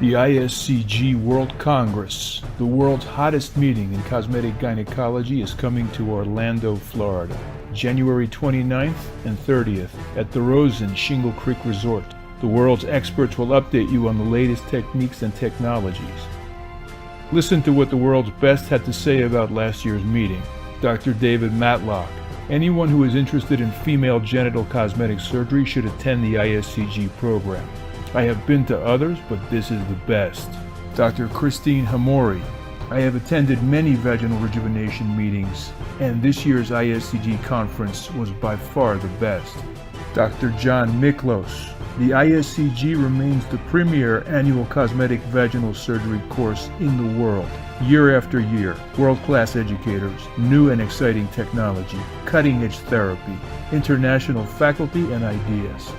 The ISCG World Congress, the world's hottest meeting in cosmetic gynecology, is coming to Orlando, Florida, January 29th and 30th at the Rosen Shingle Creek Resort. The world's experts will update you on the latest techniques and technologies. Listen to what the world's best had to say about last year's meeting. Dr. David Matlock. Anyone who is interested in female genital cosmetic surgery should attend the ISCG program. I have been to others, but this is the best. Dr. Christine Hamori. I have attended many vaginal rejuvenation meetings, and this year's ISCG conference was by far the best. Dr. John Miklos. The ISCG remains the premier annual cosmetic vaginal surgery course in the world. Year after year, world-class educators, new and exciting technology, cutting-edge therapy, international faculty and ideas.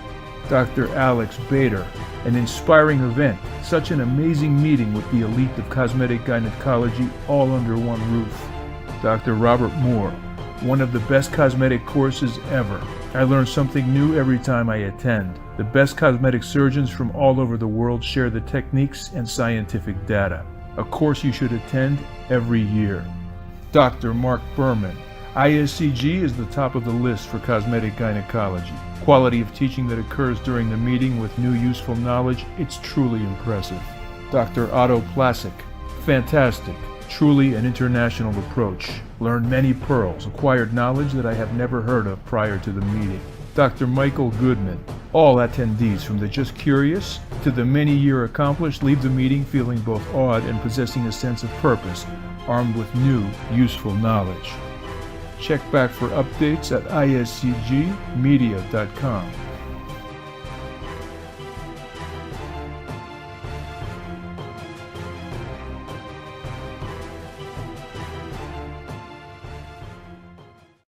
Dr. Alex Bader. An inspiring event, such an amazing meeting with the elite of cosmetic gynecology all under one roof. Dr. Robert Moore. One of the best cosmetic courses ever. I learn something new every time I attend. The best cosmetic surgeons from all over the world share the techniques and scientific data. A course you should attend every year. Dr. Mark Berman. ISCG is the top of the list for cosmetic gynecology. Quality of teaching that occurs during the meeting with new useful knowledge, it's truly impressive. Dr. Otto Plasek. Fantastic. Truly an international approach. Learned many pearls, acquired knowledge that I have never heard of prior to the meeting. Dr. Michael Goodman. All attendees, from the just curious to the many-year accomplished, leave the meeting feeling both awed and possessing a sense of purpose, armed with new, useful knowledge. Check back for updates at iscgmedia.com.